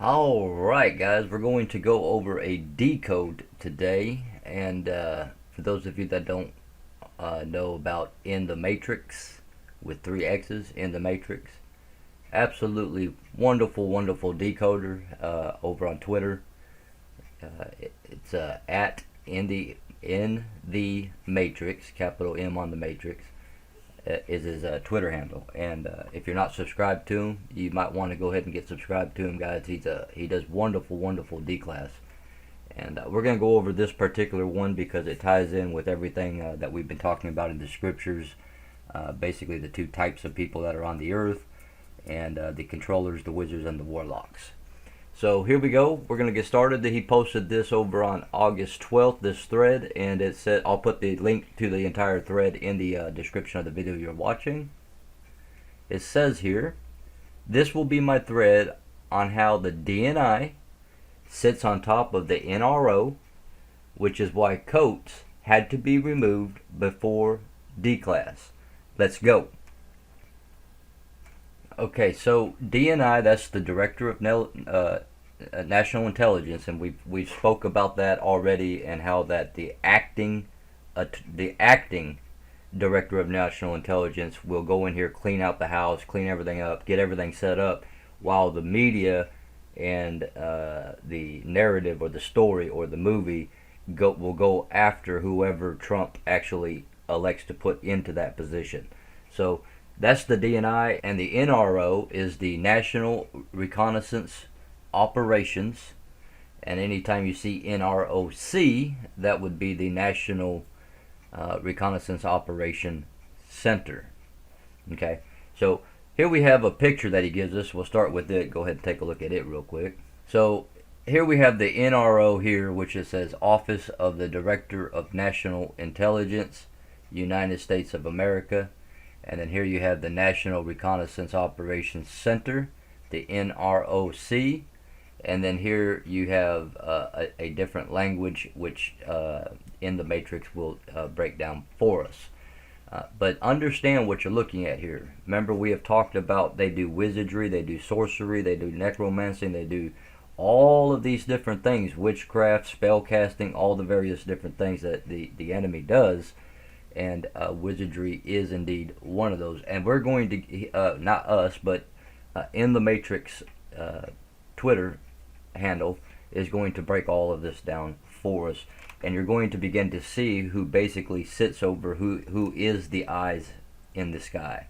Alright guys, we're going to go over a decode today, and for those of you that don't know about intheMatrixxx with three X's, intheMatrixxx, absolutely wonderful decoder over on Twitter. It's at in the Matrixx, capital M on the Matrix, is his Twitter handle. And if you're not subscribed to him, you might want to go ahead and get subscribed to him, guys. He does wonderful D-class. And we're going to go over this particular one because it ties in with everything that we've been talking about in the scriptures. Basically the two types of people that are on the earth, and the controllers, the wizards, and the warlocks. So here we go. We're going to get started. He posted this over on August 12th, this thread, and it said, I'll put the link to the entire thread in the description of the video you're watching. It says here, this will be my thread on how the DNI sits on top of the NRO, which is why Coates had to be removed before D-class. Let's go. Okay, so DNI, that's the Director of National Intelligence, and we spoke about that already, and how that the acting Director of National Intelligence will go in here, clean out the house, clean everything up, get everything set up, while the media and the narrative or the story or the movie will go after whoever Trump actually elects to put into that position. So that's the DNI, and the NRO is the National Reconnaissance Operations, and anytime you see NROC, that would be the National Reconnaissance Operation Center. Okay, so here we have a picture that he gives us. We'll start with it. Go ahead and take a look at it real quick. So here we have the NRO here, which it says Office of the Director of National Intelligence, United States of America. And then here you have the National Reconnaissance Operations Center, the NROC. And then here you have a different language, which intheMatrixxx will break down for us. But understand what you're looking at here. Remember, we have talked about they do wizardry, they do sorcery, they do necromancy, they do all of these different things, witchcraft, spell casting, all the various different things that the enemy does. And wizardry is indeed one of those. And we're going to, not us, but intheMatrixxx Twitter handle is going to break all of this down for us. And you're going to begin to see who basically sits over, who is the eyes in the sky,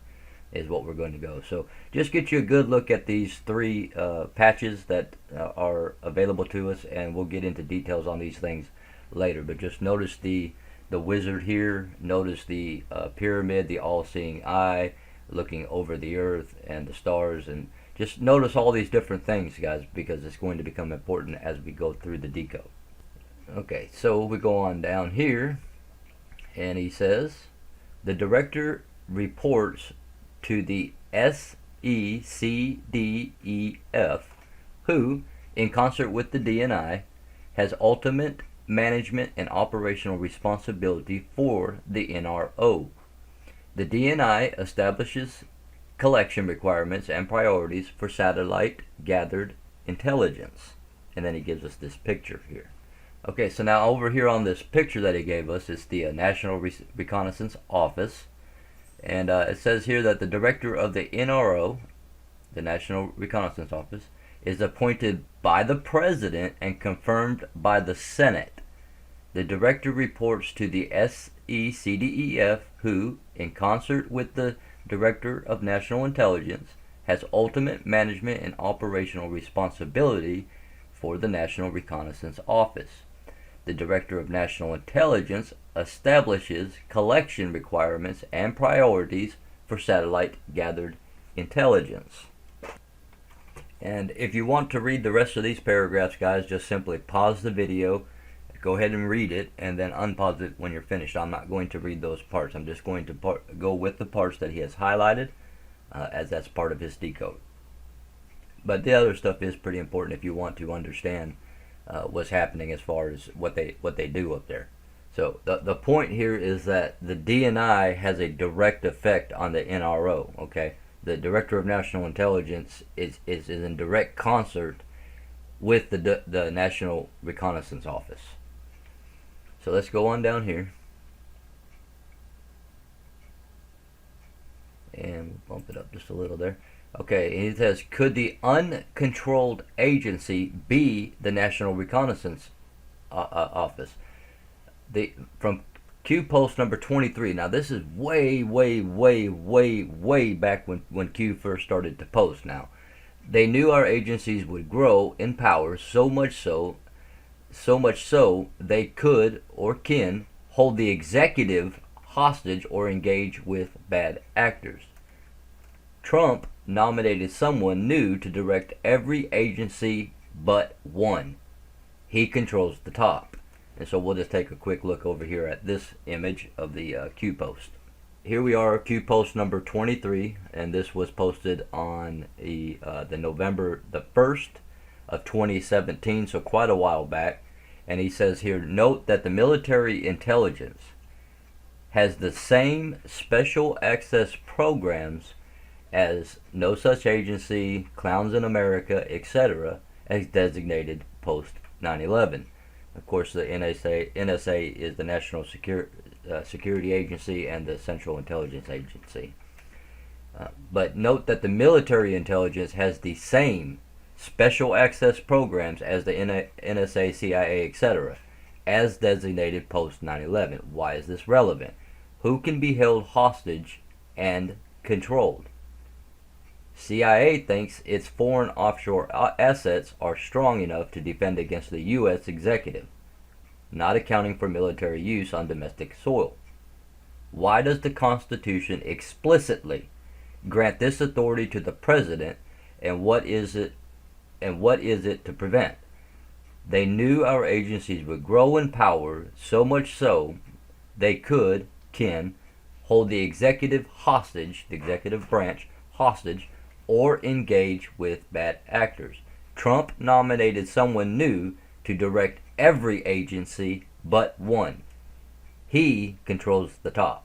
is what we're going to go. So just get you a good look at these three patches that are available to us, and we'll get into details on these things later. But just notice the wizard here, notice the pyramid, the all-seeing eye looking over the earth and the stars, and just notice all these different things, guys, because it's going to become important as we go through the decode. Okay, so we go on down here, and he says, the director reports to the SECDEF, who, in concert with the DNI, has ultimate management and operational responsibility for the NRO. The DNI establishes collection requirements and priorities for satellite gathered intelligence. And then he gives us this picture here. Okay, so now over here on this picture that he gave us, it's the National Reconnaissance Office. And it says here that the director of the NRO, the National Reconnaissance Office, is appointed by the President and confirmed by the Senate. The director reports to the SECDEF, who, in concert with the Director of National Intelligence, has ultimate management and operational responsibility for the National Reconnaissance Office. The Director of National Intelligence establishes collection requirements and priorities for satellite gathered intelligence. And if you want to read the rest of these paragraphs, guys, just simply pause the video, go ahead and read it, and then unpause it when you're finished. I'm not going to read those parts. I'm just going to go with the parts that he has highlighted, as that's part of his decode. But the other stuff is pretty important if you want to understand what's happening as far as what they do up there. So the point here is that the DNI has a direct effect on the NRO. Okay, the Director of National Intelligence is in direct concert with the National Reconnaissance Office. So let's go on down here. And bump it up just a little there. Okay, he says, could the uncontrolled agency be the National Reconnaissance Office? From Q post number 23. Now this is way back when Q first started to post. Now, they knew our agencies would grow in power so much so they could or can hold the executive hostage or engage with bad actors. Trump nominated someone new to direct every agency but one. He controls the top. And so we'll just take a quick look over here at this image of the Q post. Here we are, Q post number 23, and this was posted on the November the 1st of 2017, so quite a while back. And he says here, note that the military intelligence has the same special access programs as No Such Agency, Clowns in America, etc., as designated post 9/11. Of course, the NSA is the National Security Agency and the Central Intelligence Agency. But note that the military intelligence has the same special access programs as the NSA, CIA, etc., as designated post 9/11. Why is this relevant? Who can be held hostage and controlled? CIA thinks its foreign offshore assets are strong enough to defend against the U.S. executive, not accounting for military use on domestic soil. Why does the Constitution explicitly grant this authority to the president, and what is it to prevent? They knew our agencies would grow in power so much so they can hold the executive hostage, the executive branch hostage, or engage with bad actors. Trump nominated someone new to direct every agency but one. He controls the top.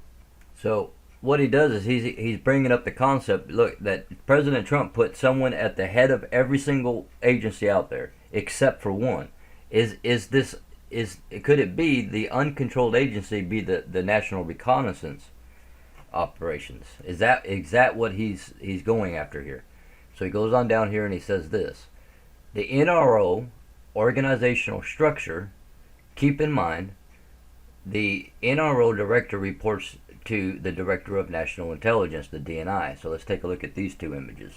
So what he does is he's bringing up the concept, look, that President Trump put someone at the head of every single agency out there except for one. Could it be the uncontrolled agency be the National Reconnaissance operations? Is that what he's going after here? So he goes on down here and he says this: the NRO organizational structure. Keep in mind, the NRO director reports to the Director of National Intelligence, the DNI. So let's take a look at these two images.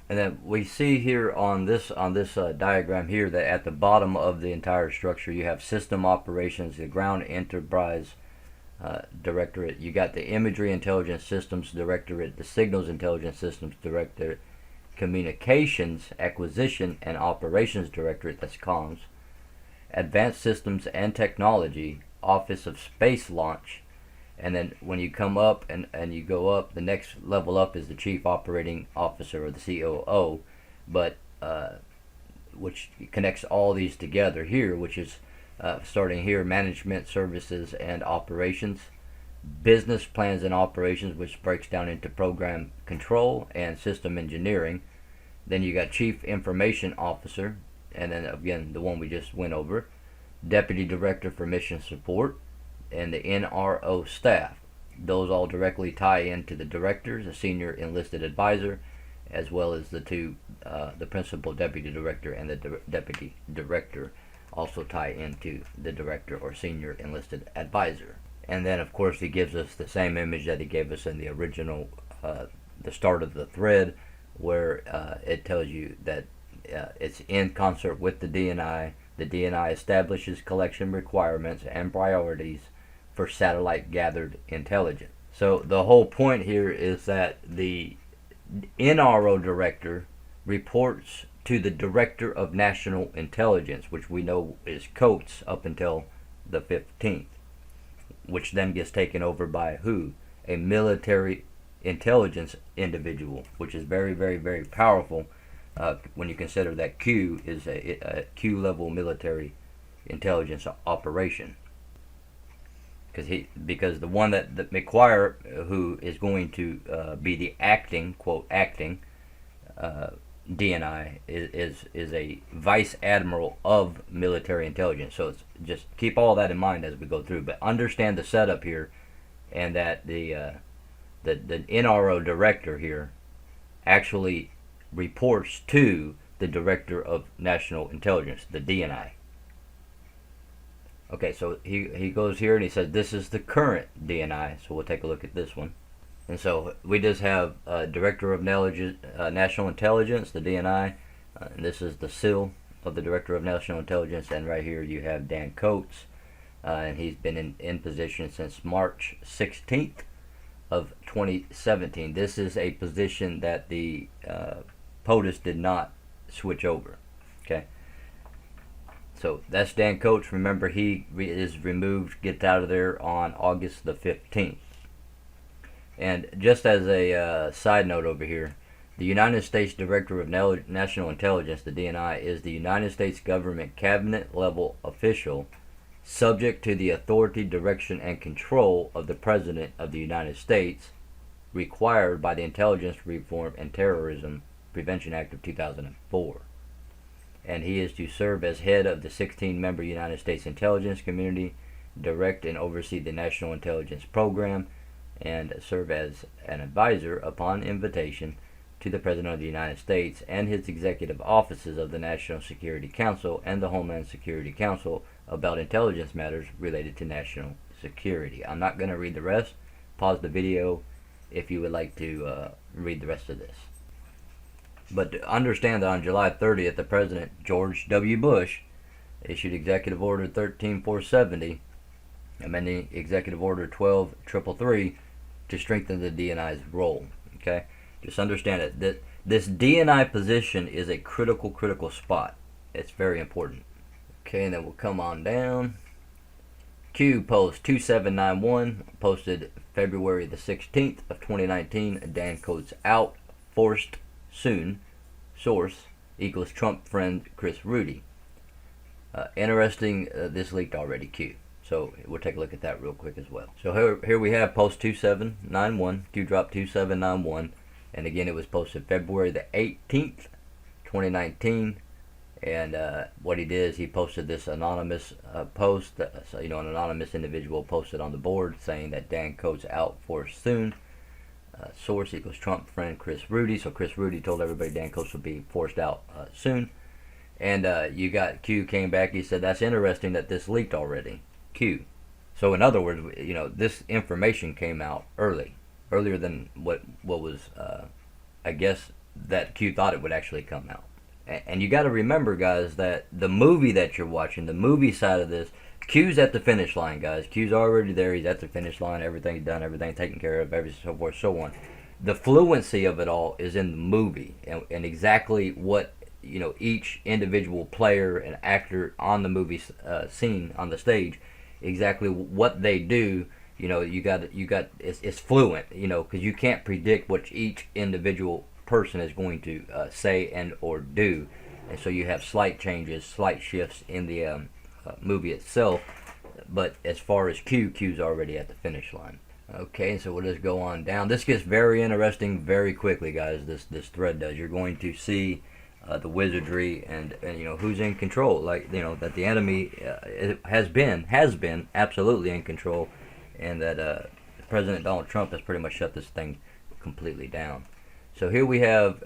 And then we see here on this diagram here that at the bottom of the entire structure you have system operations, the ground enterprise directorate. You got the imagery intelligence systems directorate, the signals intelligence systems directorate, communications acquisition and operations directorate, that's comms, advanced systems and technology, office of space launch. And then when you come up and you go up, the next level up is the Chief Operating Officer, or the COO, but which connects all these together here, which is starting here, management services and operations, business plans and operations, which breaks down into program control and system engineering. Then you got Chief Information Officer, and then again the one we just went over, Deputy Director for Mission Support, and the NRO staff. Those all directly tie into the directors, a senior enlisted advisor, as well as the two, the principal deputy director and the deputy director also tie into the director or senior enlisted advisor. And then of course he gives us the same image that he gave us in the original, the start of the thread, where it tells you that it's in concert with the DNI. The DNI establishes collection requirements and priorities for satellite gathered intelligence. So the whole point here is that the NRO director reports to the Director of National Intelligence, which we know is Coates up until the 15th, which then gets taken over by who? A military intelligence individual, which is very, very, very powerful when you consider that Q is a Q level military intelligence operation. Because the one that McQuire, who is going to be the acting, quote, acting DNI is a vice admiral of military intelligence. So it's just keep all that in mind as we go through. But understand the setup here, and that the NRO director here actually reports to the Director of National Intelligence, the DNI. Okay, so he goes here and he says this is the current DNI. So we'll take a look at this one. And so we just have Director of National Intelligence, the DNI, and this is the seal of the Director of National Intelligence. And right here you have Dan Coates, and he's been in position since March 16th of 2017. This is a position that the POTUS did not switch over. Okay, so that's Dan Coates. Remember, he is removed, gets out of there on August the 15th. And just as a side note over here, the United States Director of National Intelligence, the DNI, is the United States government cabinet level official subject to the authority, direction, and control of the President of the United States, required by the Intelligence Reform and Terrorism Prevention Act of 2004. And he is to serve as head of the 16-member United States intelligence community, direct and oversee the National Intelligence Program, and serve as an advisor upon invitation to the President of the United States and his executive offices of the National Security Council and the Homeland Security Council about intelligence matters related to national security. I'm not going to read the rest. Pause the video if you would like to read the rest of this. But understand that on July 30th, the President, George W. Bush, issued Executive Order 13470, amending Executive Order 12333 to strengthen the DNI's role. Okay? Just understand it. That this DNI position is a critical spot. It's very important. Okay, and then we'll come on down. Q post 2791, posted February the 16th of 2019. Dan Coates out, forced soon. Source equals Trump friend Chris Rudy. Interesting, this leaked already, Q. So we'll take a look at that real quick as well. So here we have post 2791, Q drop 2791. And again, it was posted February the 18th, 2019. And what he did is he posted this anonymous post. So, an anonymous individual posted on the board saying that Dan Coates out for soon. Source equals Trump friend Chris Rudy. So Chris Rudy told everybody Dan Coates would be forced out soon. And you got Q came back. He said that's interesting that this leaked already. Q. So in other words, this information came out earlier than what was I guess that Q thought it would actually come out. And you got to remember, guys, that the movie that you're watching, the movie side of this, Q's at the finish line, guys. Q's already there. He's at the finish line. Everything's done. Everything taken care of. Everything so forth, so on. The fluency of it all is in the movie, and exactly what each individual player and actor on the movie scene on the stage, exactly what they do. You got it's fluent. Because you can't predict what each individual person is going to say and or do, and so you have slight changes, slight shifts in the movie itself. But as far as Q's already at the finish line. Okay, so we'll just go on down. This gets very interesting very quickly, guys. This thread does. You're going to see the wizardry and who's in control. Like that the enemy has been absolutely in control, and that President Donald Trump has pretty much shut this thing completely down. So here we have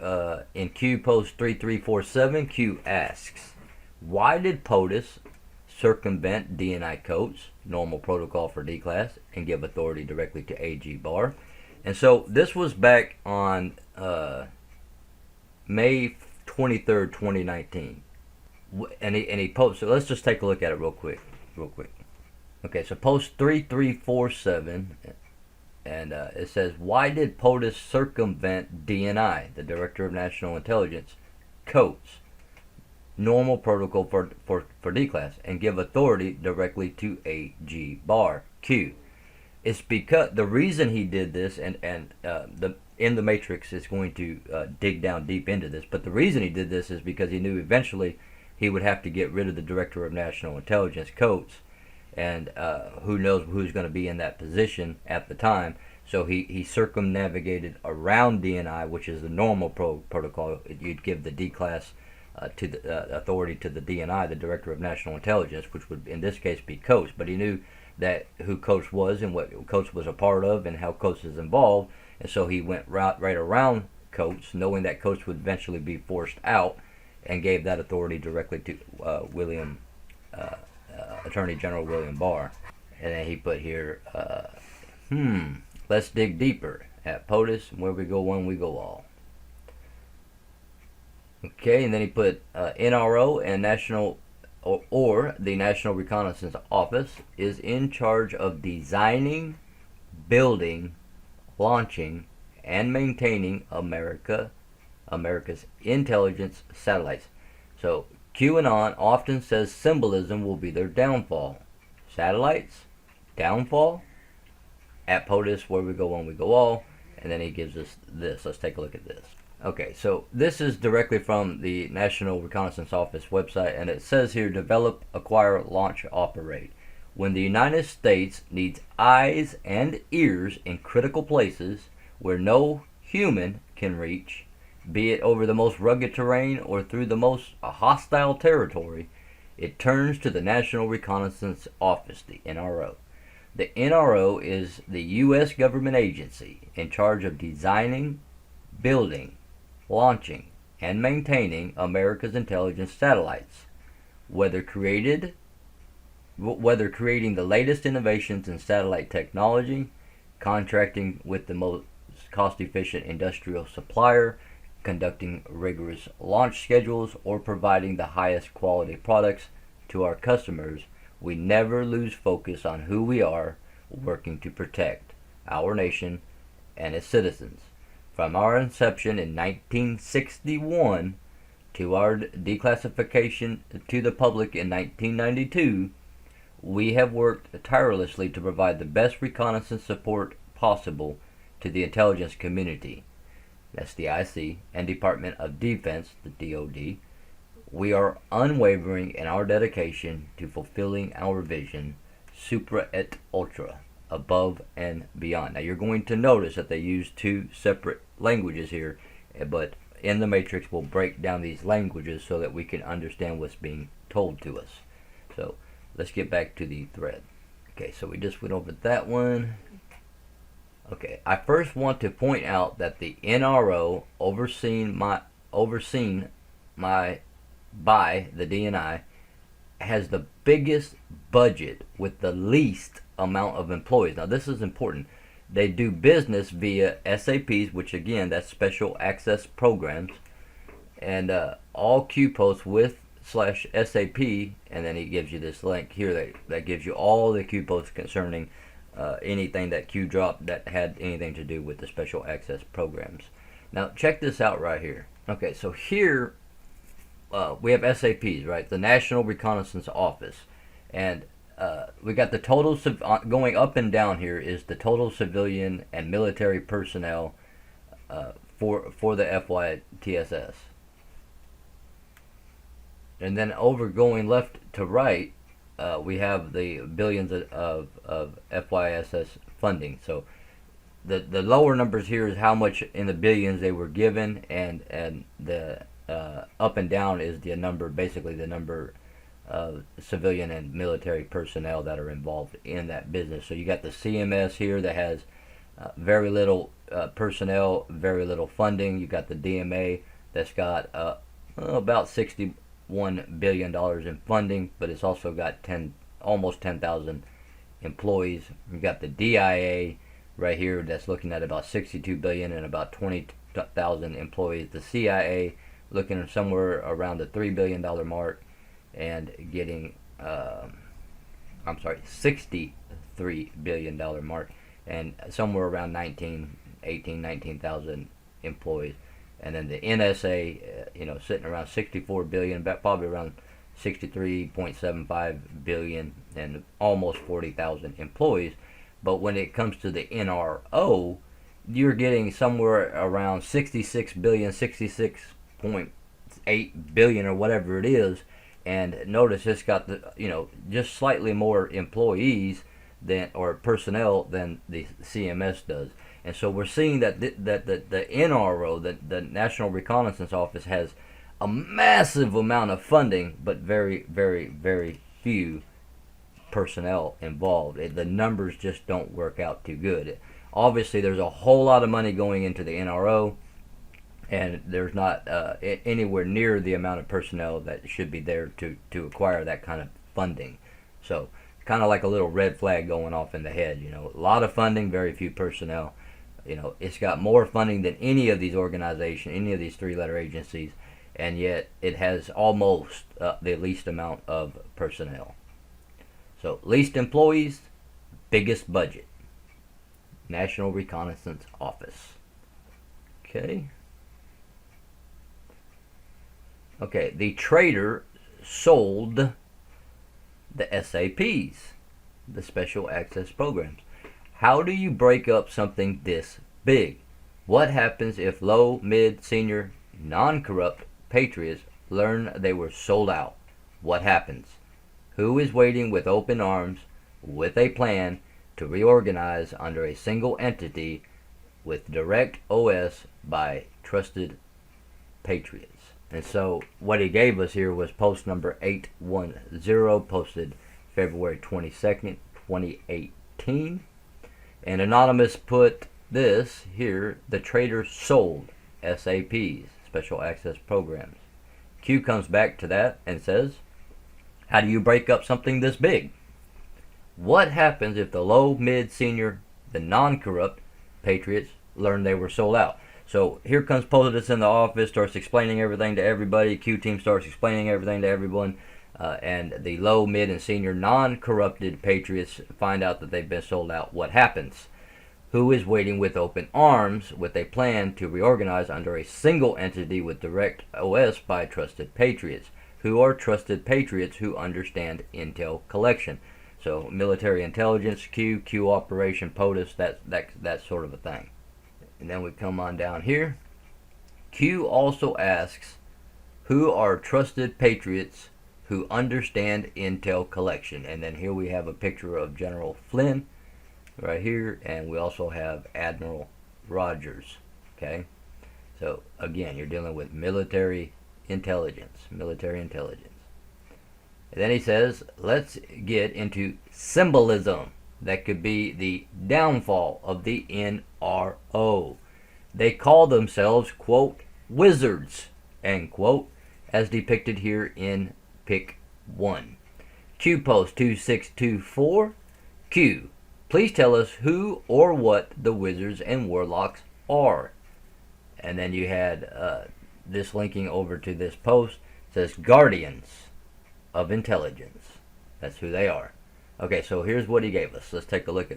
in Q post 3347, Q asks, why did POTUS circumvent DNI Coates, normal protocol for D-Class, and give authority directly to AG Barr? And so this was back on May 23rd, 2019. And he posted, so let's just take a look at it real quick. Okay, so post 3347, and it says, why did POTUS circumvent DNI, the Director of National Intelligence, Coates, normal protocol for D-Class, and give authority directly to AG Barr, Q? It's because the reason he did this, and the intheMatrixxx is going to dig down deep into this, but the reason he did this is because he knew eventually he would have to get rid of the Director of National Intelligence, Coates, and who knows who's going to be in that position at the time. So he circumnavigated around DNI, which is the normal protocol. You'd give the D class to the authority to the DNI, the Director of National Intelligence, which would in this case be Coast. But he knew that who Coast was and what Coast was a part of and how Coast is involved, and so he went right around Coast, knowing that Coast would eventually be forced out, and gave that authority directly to Attorney General William Barr. And then he put here, let's dig deeper. At POTUS, where we go one, we go all. Okay, and then he put NRO and National or the National Reconnaissance Office is in charge of designing, building, launching, and maintaining America's intelligence satellites. So QAnon often says symbolism will be their downfall. Satellites, downfall. At POTUS, where we go one, we go all. And then he gives us this. Let's take a look at this. Okay, so this is directly from the National Reconnaissance Office website, and it says here, develop, acquire, launch, operate. When the United States needs eyes and ears in critical places where no human can reach, be it over the most rugged terrain or through the most hostile territory, it turns to the National Reconnaissance Office, the NRO. The NRO is the U.S. government agency in charge of designing, building, launching, and maintaining America's intelligence satellites, whether creating the latest innovations in satellite technology, contracting with the most cost-efficient industrial supplier, conducting rigorous launch schedules, or providing the highest quality products to our customers. We never lose focus on who we are, working to protect our nation and its citizens. From our inception in 1961 to our declassification to the public in 1992, we have worked tirelessly to provide the best reconnaissance support possible to the intelligence community. That's the IC and Department of Defense, the DoD. We are unwavering in our dedication to fulfilling our vision, supra et ultra, above and beyond. Now you're going to notice that they use two separate languages here, but intheMatrixxx will break down these languages so that we can understand what's being told to us. So let's get back to the thread. Okay, so we just went over that one. Okay, I first want to point out that the NRO overseen by the DNI has the biggest budget with the least amount of employees. Now this is important. They do business via SAPs, which again, that's special access programs, and all Q posts with /SAP, and then he gives you this link here that gives you all the Q posts concerning anything that Q dropped that had anything to do with the special access programs. Now check this out right here. Okay, so here we have SAPs, right? The National Reconnaissance Office, and we got the total going up and down here is the total civilian and military personnel for the FYTSS. And then over going left to right, we have the billions of FYSS funding. So the lower numbers here is how much in the billions they were given, and the up and down is the number, basically the number of civilian and military personnel that are involved in that business. So you got the CMS here that has very little personnel, very little funding. You got the DMA that's got about $61 billion in funding, but it's also got almost 10,000 employees. You got the DIA right here that's looking at about $62 billion and about 20,000 employees. The CIA looking at somewhere around the $3 billion mark and getting $63 billion mark, and somewhere around 19,000 employees. And then the NSA, sitting around 64 billion, probably around 63.75 billion, and almost 40,000 employees. But when it comes to the NRO, you're getting somewhere around 66 billion, 66.8 billion, or whatever it is. And notice it's got the, just slightly more employees than or personnel than the CMS does. And so we're seeing that the NRO, the National Reconnaissance Office, has a massive amount of funding, but very, very, very few personnel involved. The numbers just don't work out too good. Obviously, there's a whole lot of money going into the NRO, and there's not anywhere near the amount of personnel that should be there to acquire that kind of funding. So, kind of like a little red flag going off in the head. You know, a lot of funding, very few personnel. You know, it's got more funding than any of these organizations, any of these three-letter agencies, and yet it has almost the least amount of personnel. So, least employees, biggest budget. National Reconnaissance Office. Okay. Okay, the trader sold the SAPs, the Special Access Programs. How do you break up something this big? What happens if low, mid, senior, non-corrupt patriots learn they were sold out? What happens? Who is waiting with open arms with a plan to reorganize under a single entity with direct OS by trusted patriots? And so what he gave us here was post number 810, posted February 22nd, 2018. And Anonymous put this here: the trader sold SAPs, Special Access Programs. Q comes back to that and says, how do you break up something this big? What happens if the low, mid, senior, the non-corrupt patriots learn they were sold out? So here comes Potus in the office, starts explaining everything to everybody. Q team starts explaining everything to everyone. And the low, mid, and senior non-corrupted patriots find out that they've been sold out. What happens? Who is waiting with open arms with a plan to reorganize under a single entity with direct OS by trusted patriots? Who are trusted patriots who understand intel collection? So military intelligence, Q operation, POTUS, that sort of a thing. And then we come on down here. Q also asks, who are trusted patriots who understand intel collection? And then here we have a picture of General Flynn right here, and we also have Admiral Rogers. Okay, so again, you're dealing with military intelligence. And then he says, let's get into symbolism that could be the downfall of the NRO. They call themselves, quote, wizards, end quote, as depicted here in Pic 1. Q post 2624. Q, please tell us who or what the wizards and warlocks are. And then you had this linking over to this post. It says guardians of intelligence. That's who they are. Okay, so here's what he gave us. Let's take a look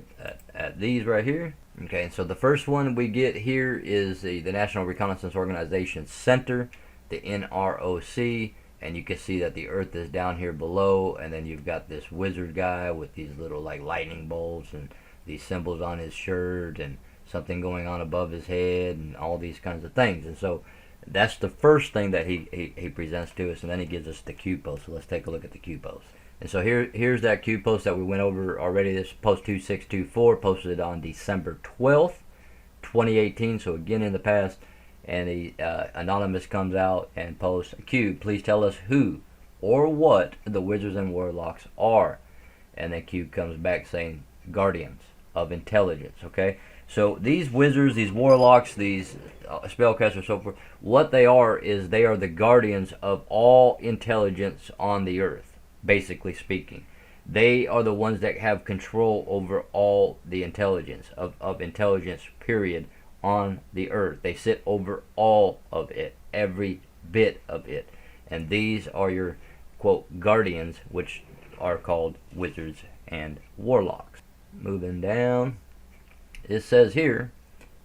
at these right here. Okay, and so the first one we get here is the National Reconnaissance Organization Center, the NROC, and you can see that the Earth is down here below, and then you've got this wizard guy with these little like lightning bolts and these symbols on his shirt and something going on above his head and all these kinds of things. And so that's the first thing that he presents to us, and then he gives us the Q post. So let's take a look at the Q post. And so here's that Q post that we went over already. This post 2624 posted on December 12th, 2018. So again in the past. And the Anonymous comes out and posts, Q, please tell us who or what the wizards and warlocks are. And then Q comes back saying, guardians of intelligence. Okay, so these wizards, these warlocks, these spellcasters, so forth, what they are is they are the guardians of all intelligence on the earth, basically speaking. They are the ones that have control over all the intelligence, of intelligence, period, on the earth. They sit over all of it, every bit of it. And these are your, quote, guardians, which are called wizards and warlocks. Moving down, it says here,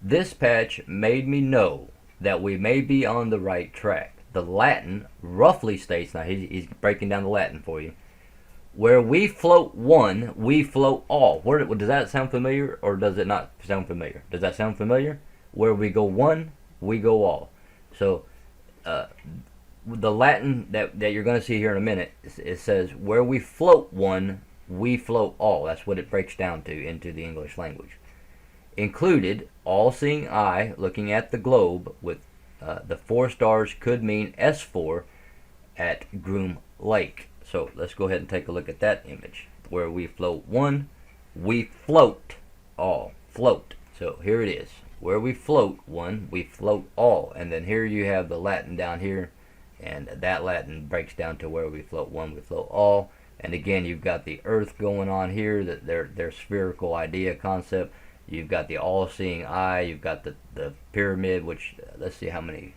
this patch made me know that we may be on the right track. The Latin roughly states, now he's breaking down the Latin for you, where we float one, we float all. Does that sound familiar, or does it not sound familiar? Does that sound familiar? Where we go one, we go all. So the Latin that you're going to see here in a minute, it says, where we float one, we float all. That's what it breaks down to into the English language. Included, all-seeing eye looking at the globe with the 4 stars could mean S4 at Groom Lake. So let's go ahead and take a look at that image. Where we float one, we float all. Float. So here it is. Where we float one, we float all. And then here you have the Latin down here. And that Latin breaks down to where we float one, we float all. And again, you've got the earth going on here, that their spherical idea concept. You've got the all-seeing eye. You've got the pyramid, which, let's see how many.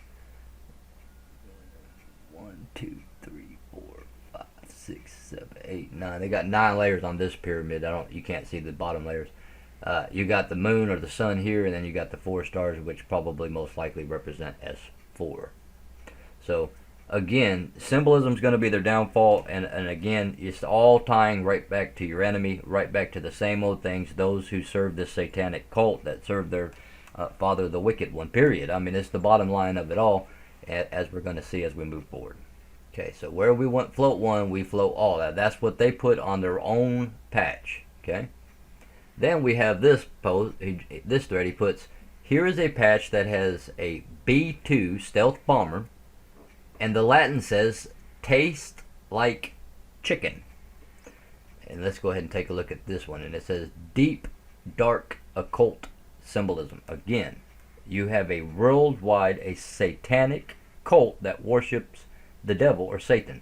1, 2, 3, 4, 5, 6, 7, 8, 9. They got 9 layers on this pyramid. You can't see the bottom layers. You got the moon or the sun here, and then you got the 4 stars, which probably most likely represent S4. So again, symbolism is going to be their downfall, and again, it's all tying right back to your enemy, right back to the same old things, those who serve this satanic cult that serve their father, the wicked one, period. I mean, it's the bottom line of it all, as we're going to see as we move forward. Okay, so where we want float one, we float all. That's what they put on their own patch. Okay, then we have this post, this thread. He puts, here is a patch that has a B-2 stealth bomber, and the Latin says, taste like chicken. And let's go ahead and take a look at this one. And it says, deep, dark, occult symbolism. Again, you have a worldwide, a satanic cult that worships the devil or Satan.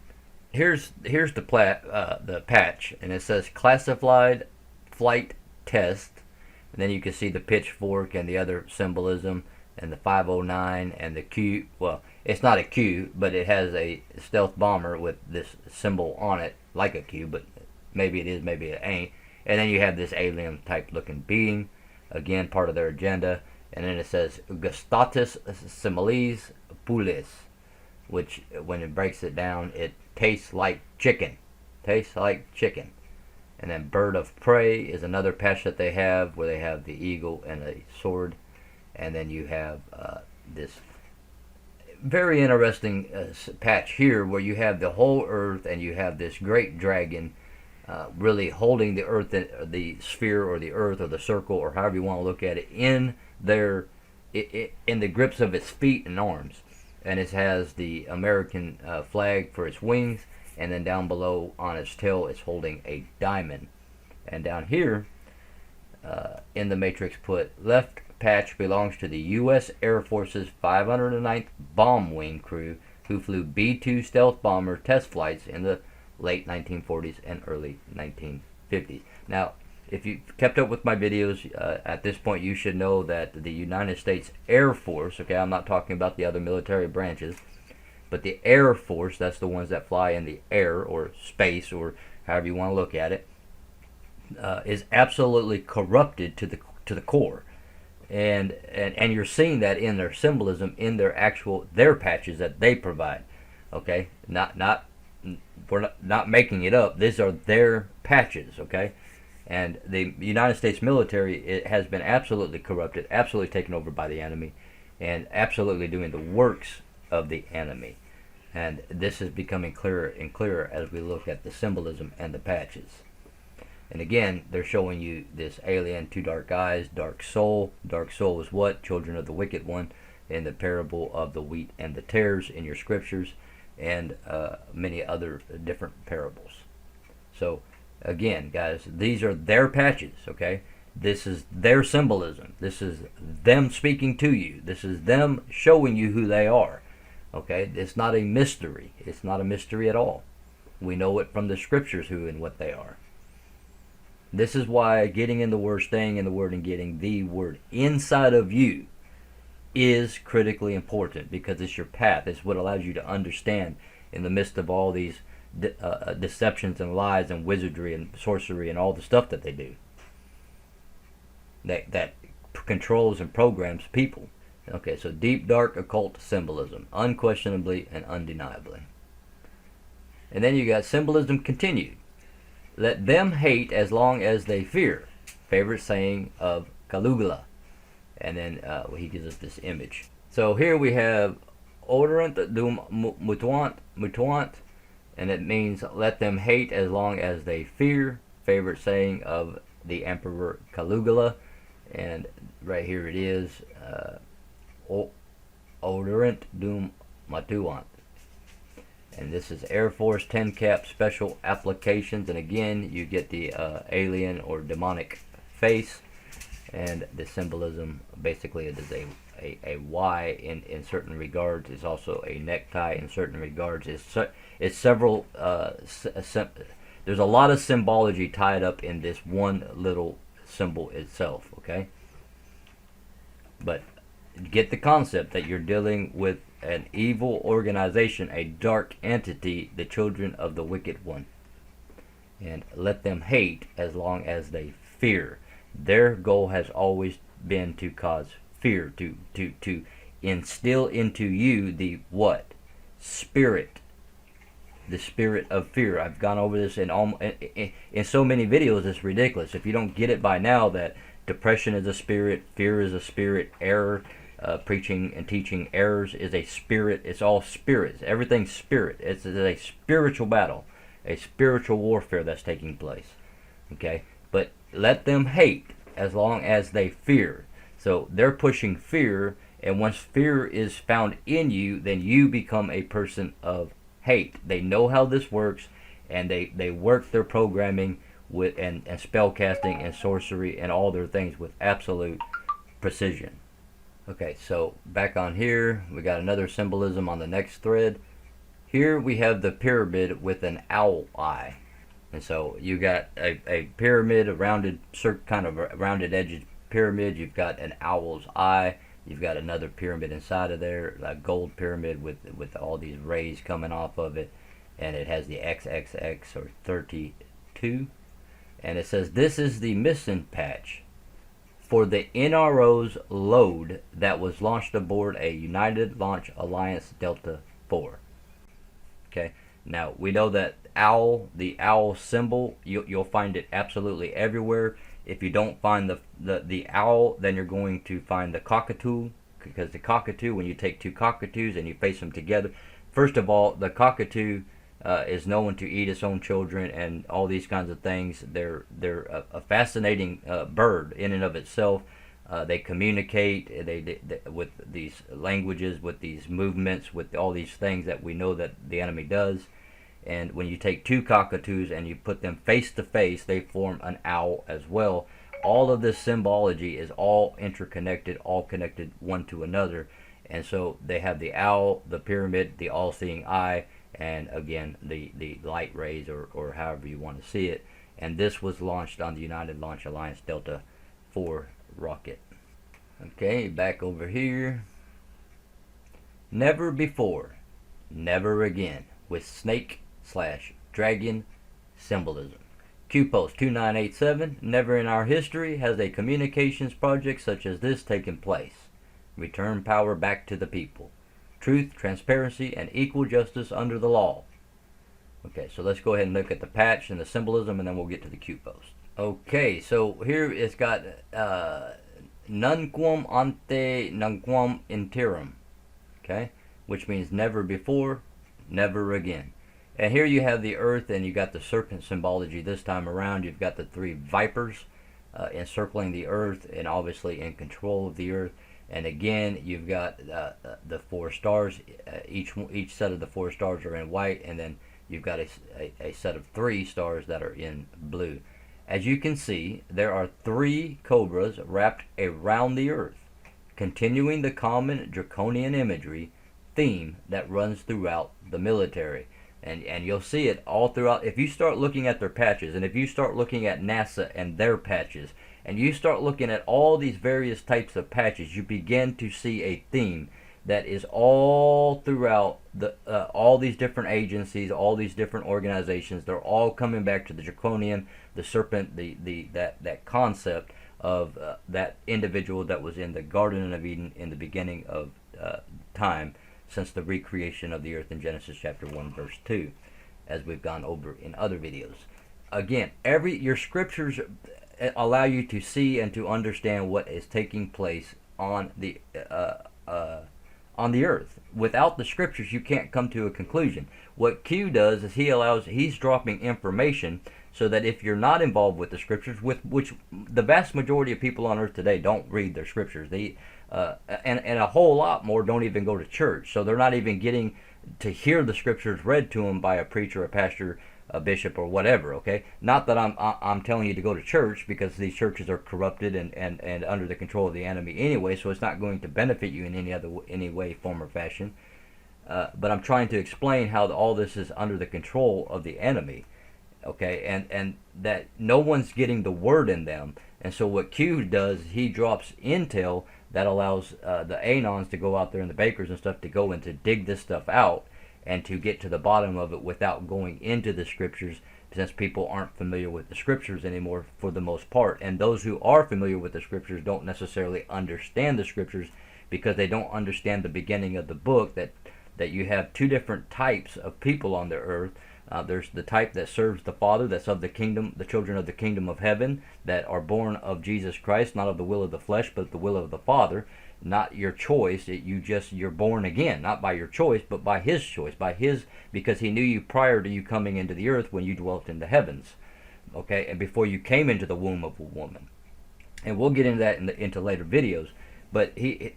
Here's the patch. And it says, classified flight test. And then you can see the pitchfork and the other symbolism. And the 509 and the Q. Well, it's not a Q, but it has a stealth bomber with this symbol on it, like a Q, but maybe it is, maybe it ain't. And then you have this alien type looking being, again, part of their agenda. And then it says gustatus similes poules, which when it breaks it down, it tastes like chicken. Tastes like chicken. And then bird of prey is another patch that they have, where they have the eagle and a sword. And then you have this very interesting patch here, where you have the whole earth, and you have this great dragon really holding the earth, the sphere or the earth or the circle, or however you want to look at it, in the grips of its feet and arms. And it has the American flag for its wings, and then down below on its tail it's holding a diamond. And down here in the Matrixxx put, left patch belongs to the U.S. Air Force's 509th Bomb Wing crew, who flew B-2 stealth bomber test flights in the late 1940s and early 1950s. Now, if you've kept up with my videos, at this point you should know that the United States Air Force, okay, I'm not talking about the other military branches, but the Air Force, that's the ones that fly in the air or space or however you want to look at it, is absolutely corrupted to the core. And you're seeing that in their symbolism, in their patches that they provide. Okay, we're not making it up. These are their patches. Okay, and the United States military, it has been absolutely corrupted, absolutely taken over by the enemy, and absolutely doing the works of the enemy. And this is becoming clearer and clearer as we look at the symbolism and the patches. And again, they're showing you this alien, 2 dark eyes, dark soul. Dark soul is what? Children of the wicked one, in the parable of the wheat and the tares in your scriptures, and many other different parables. So again, guys, these are their patches, okay? This is their symbolism. This is them speaking to you. This is them showing you who they are, okay? It's not a mystery. It's not a mystery at all. We know it from the scriptures, who and what they are. This is why getting in the Word, staying in the Word, and getting the Word inside of you is critically important, because it's your path. It's what allows you to understand in the midst of all these deceptions and lies and wizardry and sorcery and all the stuff that they do that controls and programs people. Okay, so deep, dark, occult symbolism, unquestionably and undeniably. And then you got symbolism continued. Let them hate as long as they fear. Favorite saying of Caligula. And then he gives us this image. So here we have odorant dum mutuant, and it means let them hate as long as they fear. favorite saying of the Emperor Caligula, and right here it is, Oderant Dum Matuant. And this is Air Force 10 Cap Special Applications, and again you get the alien or demonic face, and the symbolism basically it is a Y in certain regards. It's also a necktie in certain regards. It's several there's a lot of symbology tied up in this one little symbol itself, okay? But get the concept that you're dealing with an evil organization, a dark entity, the children of the wicked one. And let them hate as long as they fear. Their goal has always been to cause fear, to instill into you the what? Spirit. The spirit of fear. I've gone over this in so many videos, it's ridiculous. If you don't get it by now that depression is a spirit, fear is a spirit, error, preaching and teaching errors is a spirit. It's all spirits. Everything's spirit. It's a spiritual battle, a spiritual warfare that's taking place. Okay? But let them hate as long as they fear. So they're pushing fear, and once fear is found in you, then you become a person of hate. They know how this works, and they work their programming with and spell casting and sorcery and all their things with absolute precision. Okay, so back on here, we got another symbolism on the next thread. Here we have the pyramid with an owl eye. And so you got a pyramid, a rounded, kind of a rounded edged pyramid. You've got an owl's eye. You've got another pyramid inside of there, a gold pyramid with all these rays coming off of it. And it has the XXX or 32. And it says, this is the missing patch for the NRO's load that was launched aboard a United Launch Alliance Delta IV. Okay, now we know that the owl symbol, you'll find it absolutely everywhere. If you don't find the owl, then you're going to find the cockatoo, because the cockatoo, when you take two cockatoos and you face them together, first of all, the cockatoo is known to eat its own children and all these kinds of things. They're a fascinating bird in and of itself. They communicate they with these languages, with these movements, with all these things that we know that the enemy does. And when you take two cockatoos and you put them face to face, they form an owl as well. All of this symbology is all interconnected, all connected one to another. And so they have the owl, the pyramid, the all-seeing eye, and again the light rays, or however you want to see it. And this was launched on the United Launch Alliance Delta IV rocket. Okay, back over here. Never before, never again, with snake/dragon symbolism. Q-Post 2987, never in our history has a communications project such as this taken place. Return power back to the people. Truth, transparency, and equal justice under the law. Okay, so let's go ahead and look at the patch and the symbolism, and then we'll get to the Q-Post. Okay, so here it's got nunquam ante nunquam interim. Okay, which means never before, never again. And here you have the earth, and you got the serpent symbology this time around. You've got the three vipers encircling the earth and obviously in control of the earth. And again, you've got the four stars. Each set of the four stars are in white, and then you've got a set of three stars that are in blue. As you can see, there are three cobras wrapped around the earth, continuing the common draconian imagery theme that runs throughout the military. And you'll see it all throughout. If you start looking at their patches, and if you start looking at NASA and their patches, and you start looking at all these various types of patches, you begin to see a theme that is all throughout all these different agencies, all these different organizations. They're all coming back to the draconian, the serpent, that concept of that individual that was in the Garden of Eden in the beginning of time, since the recreation of the earth in Genesis chapter 1 verse 2, as we've gone over in other videos. Again, your scriptures allow you to see and to understand what is taking place on the on the earth. Without the scriptures, you can't come to a conclusion. What Q does is he's dropping information so that if you're not involved with the scriptures, with which the vast majority of people on earth today don't read their scriptures, and a whole lot more don't even go to church, so they're not even getting to hear the scriptures read to them by a preacher, a pastor, a bishop, or whatever. Okay, not that I'm telling you to go to church, because these churches are corrupted and under the control of the enemy anyway, so it's not going to benefit you in any way, form, or fashion. But I'm trying to explain how all this is under the control of the enemy. Okay, and that no one's getting the word in them. And so what Q does, he drops intel that allows the Anons to go out there, and the bakers and stuff, to go and to dig this stuff out and to get to the bottom of it without going into the scriptures, since people aren't familiar with the scriptures anymore for the most part. And those who are familiar with the scriptures don't necessarily understand the scriptures, because they don't understand the beginning of the book, that you have two different types of people on the earth. There's the type that serves the Father, that's of the kingdom, the children of the kingdom of heaven, that are born of Jesus Christ, not of the will of the flesh, but the will of the Father. Not your choice. You're born again, not by your choice, but by His choice, because He knew you prior to you coming into the earth, when you dwelt in the heavens, okay, and before you came into the womb of a woman. And we'll get into that into later videos. But if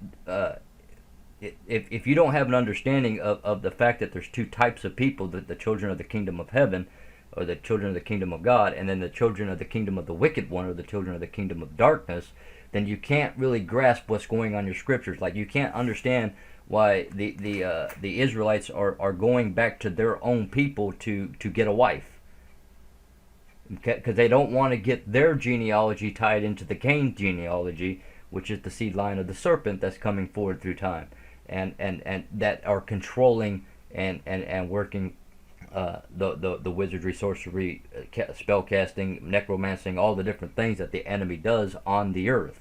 you don't have an understanding of the fact that there's two types of people, that the children of the kingdom of heaven, or the children of the kingdom of God, and then the children of the kingdom of the wicked one, or the children of the kingdom of darkness, then you can't really grasp what's going on in your scriptures. Like, you can't understand why the Israelites are going back to their own people to get a wife, because they don't want to get their genealogy tied into the Cain genealogy, which is the seed line of the serpent that's coming forward through time, and that are controlling and working the wizardry, sorcery, spell casting, necromancing, all the different things that the enemy does on the earth,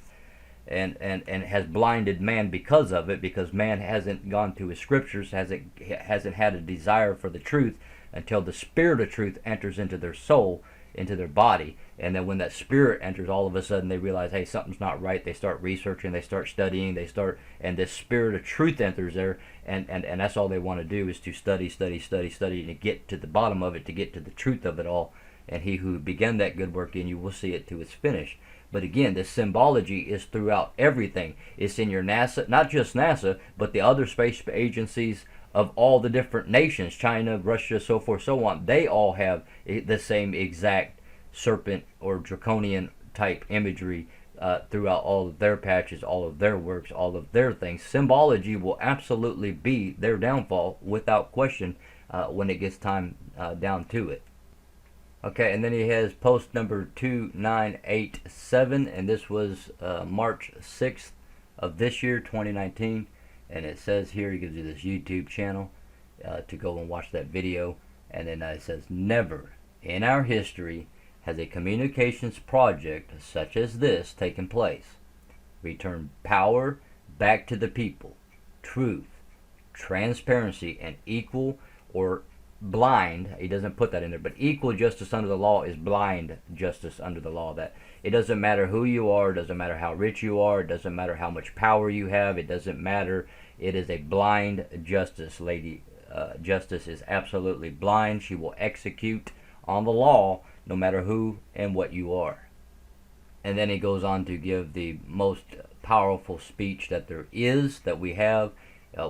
and has blinded man because of it, because man hasn't gone to his scriptures, hasn't had a desire for the truth, until the spirit of truth enters into their soul, into their body. And then when that spirit enters, all of a sudden they realize, hey, something's not right. They start researching, they start studying, and this spirit of truth enters there, and that's all they want to do, is to study, and to get to the bottom of it, to get to the truth of it all. And He who began that good work in you will see it to its finish. But again, this symbology is throughout everything. It's in your NASA, not just NASA, but the other space agencies of all the different nations, China, Russia, so forth, so on. They all have the same exact serpent or draconian type imagery throughout all of their patches, all of their works, all of their things. Symbology will absolutely be their downfall, without question, when it gets time down to it. Okay, and then he has post number 2987, and this was March 6th of this year, 2019. And it says here, he gives you this YouTube channel to go and watch that video. And then it says, never in our history has a communications project such as this taken place. Return power back to the people, truth, transparency, and equal or blind, he doesn't put that in there, but equal justice under the law is blind justice under the law. That it doesn't matter who you are, it doesn't matter how rich you are, it doesn't matter how much power you have, it doesn't matter. It is a blind justice, lady. Justice is absolutely blind. She will execute on the law no matter who and what you are. And then he goes on to give the most powerful speech that there is, that we have.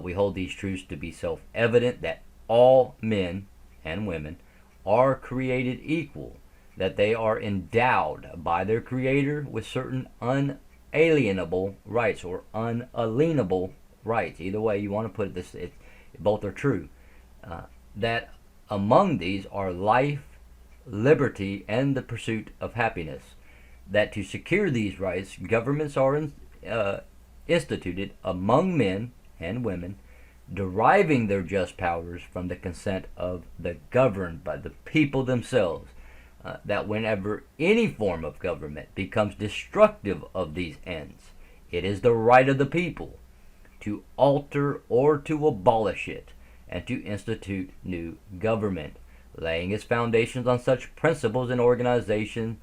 We hold these truths to be self-evident, that all men and women are created equal, that they are endowed by their Creator with certain unalienable rights, or unalienable rights. Either way you want to put it, both are true. That among these are life, liberty, and the pursuit of happiness. That to secure these rights, governments are instituted among men and women, deriving their just powers from the consent of the governed by the people themselves. That whenever any form of government becomes destructive of these ends, it is the right of the people to alter or to abolish it, and to institute new government, laying its foundations on such principles and organizing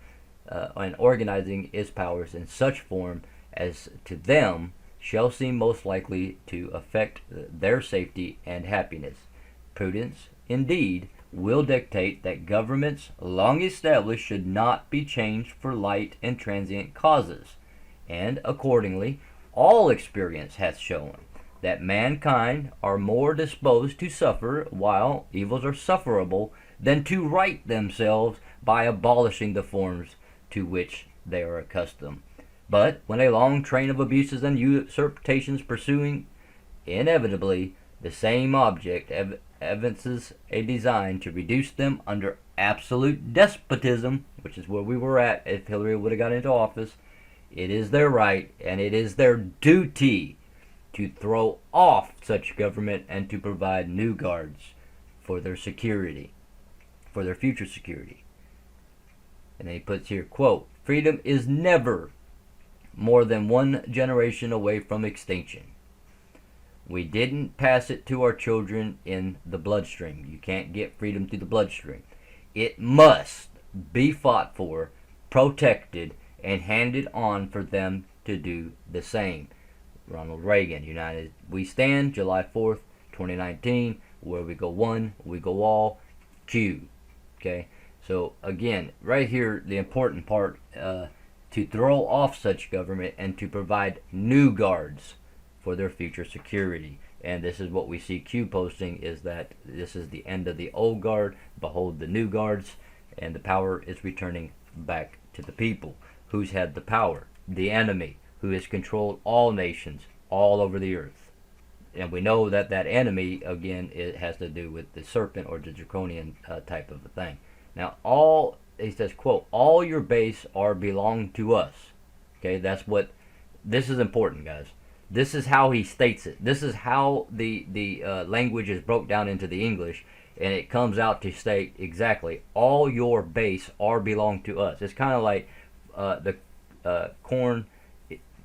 its powers in such form as to them shall seem most likely to affect their safety and happiness. Prudence, indeed, will dictate that governments long established should not be changed for light and transient causes, and accordingly all experience hath shown that mankind are more disposed to suffer while evils are sufferable than to right themselves by abolishing the forms to which they are accustomed. But when a long train of abuses and usurpations pursuing inevitably the same object evinces a design to reduce them under absolute despotism, which is where we were at if Hillary would have got into office, it is their right and it is their duty to throw off such government and to provide new guards for their security, for their future security. And then he puts here, quote, freedom is never more than one generation away from extinction. We didn't pass it to our children in the bloodstream. You can't get freedom through the bloodstream. It must be fought for, protected, and handed on for them to do the same. Ronald Reagan, United We Stand, July 4th, 2019. Where we go one, we go all. Q. Okay? So, again, right here, the important part, to throw off such government and to provide new guards for their future security. And this is what we see Q posting, is that this is the end of the old guard, behold the new guards, and the power is returning back to the people. Who's had the power? The enemy, who has controlled all nations all over the earth. And we know that that enemy, again, it has to do with the serpent or the draconian type of a thing. Now, he says, quote, all your base are belong to us. Okay, that's what, this is important, guys. This is how he states it. This is how the language is broke down into the English, and it comes out to state exactly, all your base are belong to us. It's kind of like the corn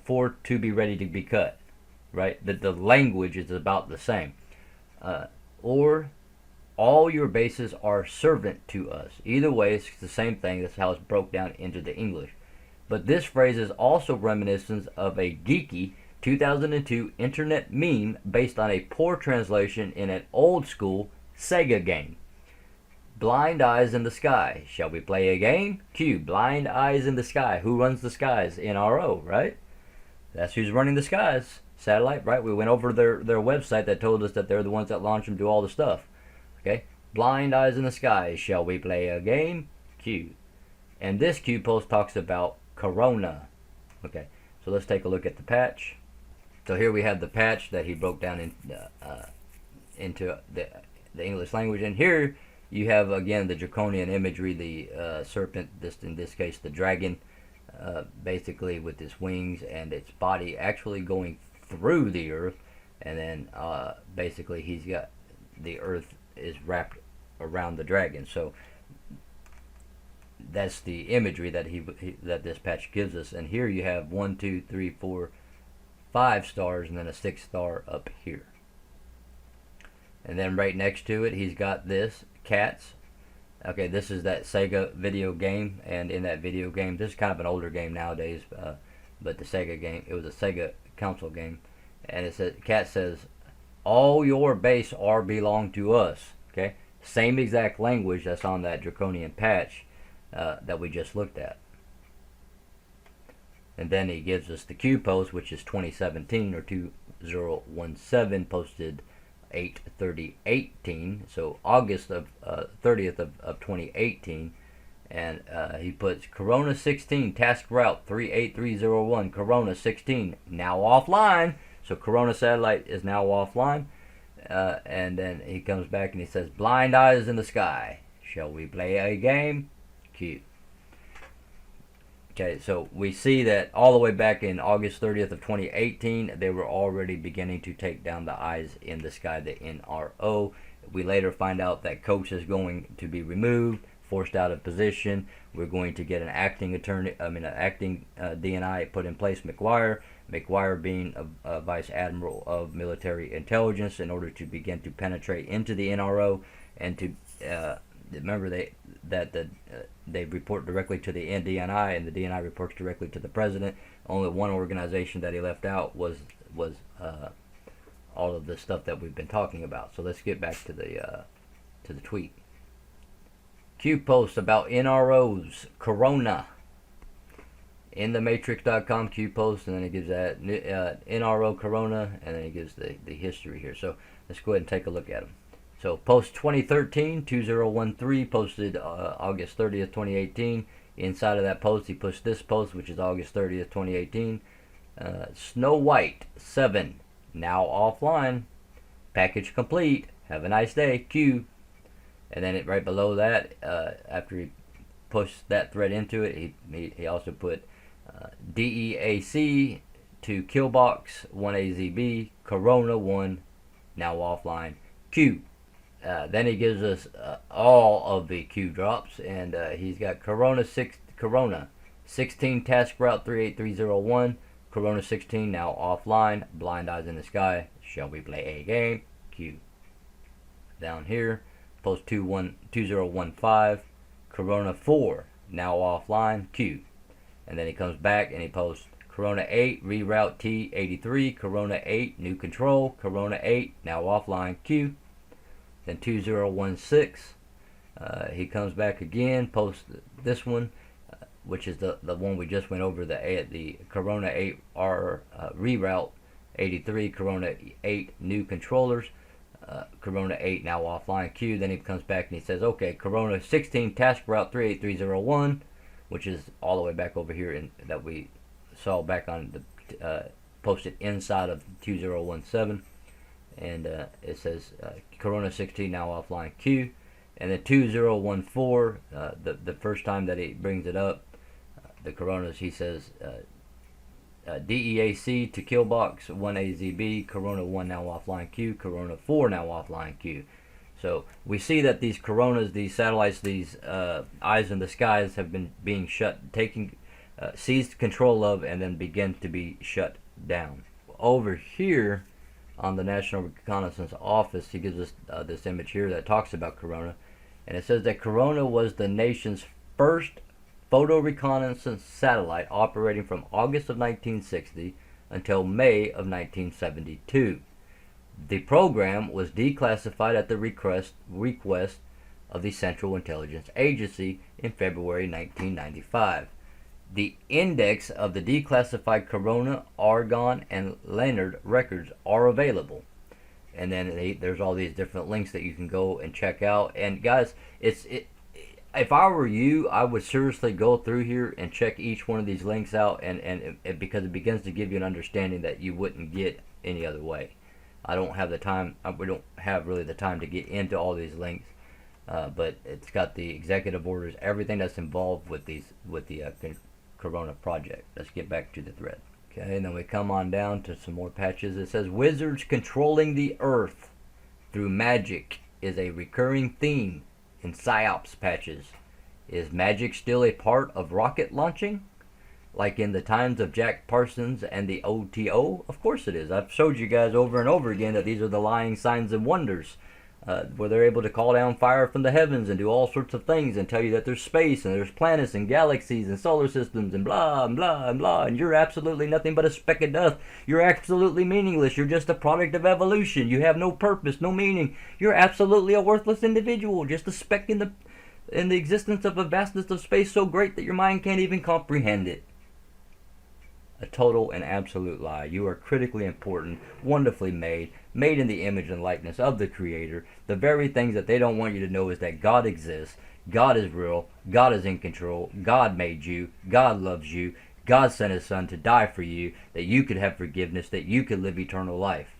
for to be ready to be cut, right? The language is about the same. Or all your bases are servant to us. Either way, it's the same thing. That's how it's broke down into the English. But this phrase is also reminiscent of a geeky 2002 internet meme based on a poor translation in an old school Sega game. Blind Eyes in the Sky. Shall we play a game? Q. Blind Eyes in the Sky. Who runs the skies? NRO, right? That's who's running the skies. Satellite, right? We went over their website that told us that they're the ones that launch them, do all the stuff. Okay? Blind Eyes in the Sky. Shall we play a game? Q. And this Q post talks about Corona. Okay, so let's take a look at the patch. So here we have the patch that he broke down into the English language. And here you have, again, the draconian imagery, the serpent, in this case the dragon, basically with its wings and its body actually going through the earth. And then basically he's got the earth is wrapped around the dragon. So that's the imagery that that this patch gives us. And here you have 1, 2, 3, 4, 5 stars and then a 6th star up here. And then right next to it he's got this cats. Okay, this is that Sega video game, and in that video game, this is kind of an older game nowadays, but the Sega game, it was a Sega console game, and it says, cat says, all your base are belong to us. Okay, same exact language that's on that draconian patch that we just looked at. And then he gives us the Q post, which is 2017 or 2017, posted 8/30/18, so August of 30th of 2018, and he puts Corona 16 task route 38301 Corona 16 now offline. So Corona satellite is now offline, and then he comes back and he says, blind eyes in the sky, shall we play a game? Q. Okay, so we see that all the way back in August 30th of 2018, they were already beginning to take down the eyes in the sky, the NRO. We later find out that Coach is going to be removed, forced out of position. We're going to get an acting DNI put in place, McGuire being a Vice Admiral of Military Intelligence, in order to begin to penetrate into the NRO and to remember they report directly to the DNI, and the DNI reports directly to the president. Only one organization that he left out was was all of the stuff that we've been talking about. So let's get back to the tweet. Q post about NROs, Corona. intheMatrixxx.com Q post, and then it gives that NRO Corona, and then it gives the history here. So let's go ahead and take a look at them. So post 2013-2013 posted August 30th, 2018. Inside of that post, he pushed this post, which is August 30th, 2018. Snow White 7 now offline. Package complete. Have a nice day. Q. And then right below that, after he pushed that thread into it, he also put DEAC to Killbox 1AZB Corona 1 now offline. Q. Then he gives us all of the Q drops, and he's got Corona 16 task route 38301. Corona 16 now offline. Blind eyes in the sky. Shall we play a game? Q. Down here, post 2015. Corona 4 now offline. Q. And then he comes back and he posts Corona 8 reroute T83. Corona 8 new control. Corona 8 now offline. Q. Then 2016. He comes back again, posts this one, which is the one we just went over, the Corona 8R reroute 83, Corona 8 new controllers, Corona 8 now offline. Q. Then he comes back and he says, okay, Corona 16 task route 38301, which is all the way back over here that we saw back on the posted inside of 2017. And it says Corona 16 now offline. Q. And then 2014, the first time that he brings it up, the Coronas, he says DEAC to Killbox 1AZB, Corona 1 now offline. Q. Corona 4 now offline. Q. So we see that these Coronas, these satellites, these eyes in the skies have been being seized control of, and then begin to be shut down. Over here on the National Reconnaissance Office, he gives us this image here that talks about Corona, and it says that Corona was the nation's first photo reconnaissance satellite, operating from August of 1960 until May of 1972. The program was declassified at the request of the Central Intelligence Agency in February 1995. The index of the declassified Corona, Argon, and Leonard records are available. And then there's all these different links that you can go and check out. And guys, if I were you, I would seriously go through here and check each one of these links out, and because it begins to give you an understanding that you wouldn't get any other way. I don't have the time. We don't have really the time to get into all these links, but it's got the executive orders, everything that's involved with the Corona project. Let's get back to the thread. Okay, and then we come on down to some more patches. It says wizards controlling the earth through magic is a recurring theme in PSYOPs patches. Is magic still a part of rocket launching? Like in the times of Jack Parsons and the OTO? Of course it is. I've showed you guys over and over again that these are the lying signs and wonders, where they're able to call down fire from the heavens and do all sorts of things and tell you that there's space and there's planets and galaxies and solar systems and blah and blah and blah, and you're absolutely nothing but a speck of dust. You're absolutely meaningless. You're just a product of evolution. You have no purpose, no meaning. You're absolutely a worthless individual, just a speck in the existence of a vastness of space so great that your mind can't even comprehend it. A total and absolute lie. You are critically important, wonderfully made in the image and likeness of the Creator. The very things that they don't want you to know is that God exists, God is real, God is in control, God made you, God loves you, God sent His Son to die for you, that you could have forgiveness, that you could live eternal life.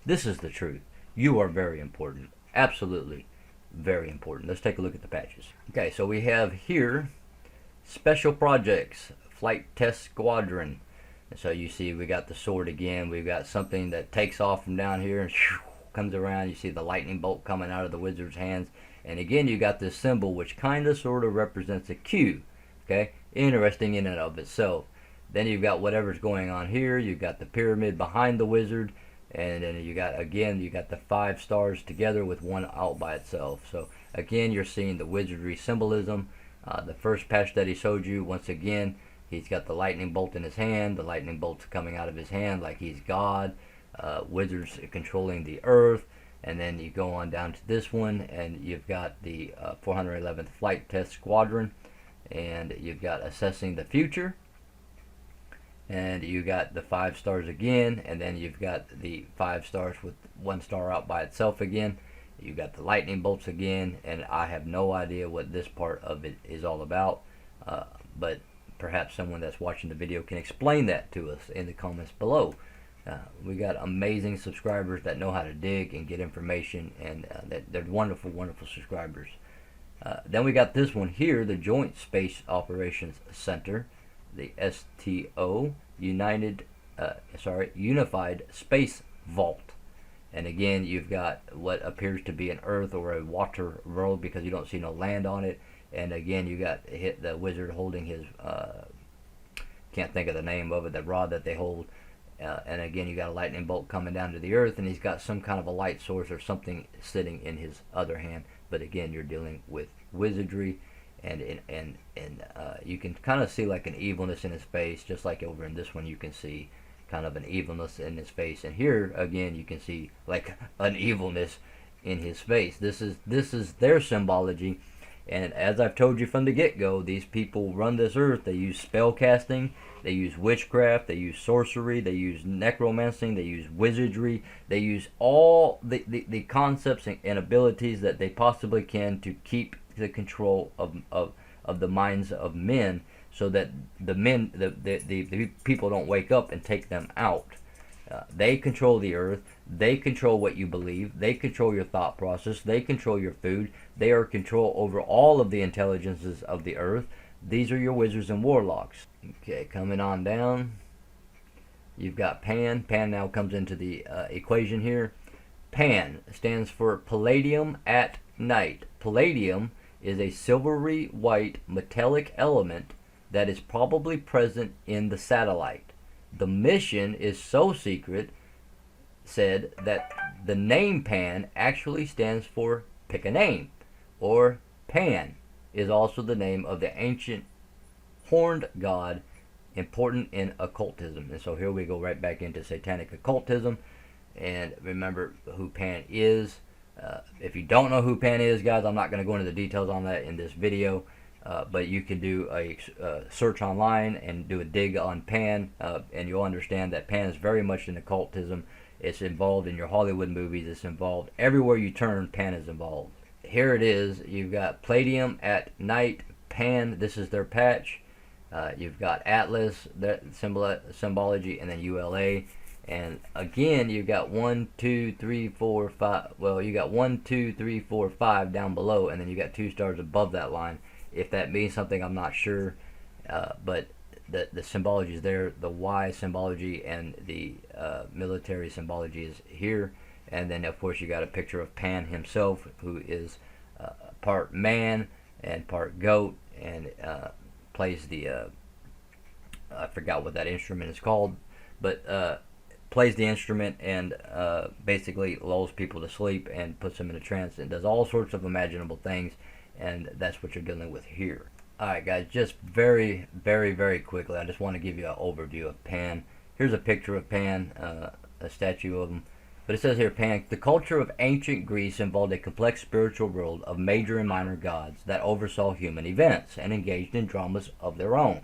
This is the truth. You are very important. Absolutely very important. Let's take a look at the patches. Okay, so we have here special projects. Flight Test Squadron. And so you see we got the sword again. We've got something that takes off from down here and comes around. You see the lightning bolt coming out of the wizard's hands. And again, you got this symbol which kind of sort of represents a Q. Okay, interesting in and of itself. Then you've got whatever's going on here. You've got the pyramid behind the wizard. And then you got the 5 stars together with one out by itself. So again, you're seeing the wizardry symbolism. The first patch that he showed you, once again, He's got the lightning bolt in his hand. The lightning bolt's coming out of his hand like he's God. Wizards controlling the earth. And then you go on down to this one, and you've got the 411th Flight Test Squadron, and you've got assessing the future, and you got the 5 stars again, and then you've got the 5 stars with 1 star out by itself again. You got the lightning bolts again, and I have no idea what this part of it is all about, but perhaps someone that's watching the video can explain that to us in the comments below. We got amazing subscribers that know how to dig and get information, and they're wonderful, wonderful subscribers. Then we got this one here, the Joint Space Operations Center, the STO, Unified Space Vault. And again, you've got what appears to be an Earth or a water world because you don't see no land on it. And again, you got the wizard holding his, can't think of the name of it, the rod that they hold. And again, you got a lightning bolt coming down to the earth, and he's got some kind of a light source or something sitting in his other hand. But again, you're dealing with wizardry, and you can kind of see like an evilness in his face, just like over in this one you can see kind of an evilness in his face. And here again, you can see like an evilness in his face. This is their symbology. And as I've told you from the get-go, these people run this earth. They use spell casting, they use witchcraft, they use sorcery, they use necromancy, they use wizardry, they use all the concepts and abilities that they possibly can to keep the control of the minds of men, so that the people don't wake up and take them out. They control the earth. They control what you believe. They control your thought process. They control your food. They are control over all of the intelligences of the earth. These are your wizards and warlocks. Okay, coming on down, you've got Pan. Pan now comes into the equation here. Pan stands for Palladium at night. Palladium is a silvery white metallic element that is probably present in the satellite. The mission is so secret, said, that the name Pan actually stands for pick a name, or Pan is also the name of the ancient horned god important in occultism. And so here we go right back into satanic occultism. And remember who Pan is. If you don't know who Pan is, guys, I'm not going to go into the details on that in this video. But you can do a search online and do a dig on Pan, and you'll understand that Pan is very much in occultism. It's involved in your Hollywood movies. It's involved everywhere you turn. Pan is involved. Here it is. You've got Palladium at night. Pan. This is their patch. You've got Atlas, that symbology, and then ULA. And again, you've got 1, 2, 3, 4, 5. Well, you got 1, 2, 3, 4, 5 down below, and then you got 2 stars above that line. If that means something, I'm not sure, but the symbology is there. The Y symbology and the military symbology is here. And then, of course, you got a picture of Pan himself, who is part man and part goat, and plays the, I forgot what that instrument is called, but plays the instrument and basically lulls people to sleep and puts them in a trance and does all sorts of imaginable things. And that's what you're dealing with here. Alright guys, just very, very, very quickly, I just want to give you an overview of Pan. Here's a picture of Pan, a statue of him. But it says here, Pan, the culture of ancient Greece involved a complex spiritual world of major and minor gods that oversaw human events and engaged in dramas of their own.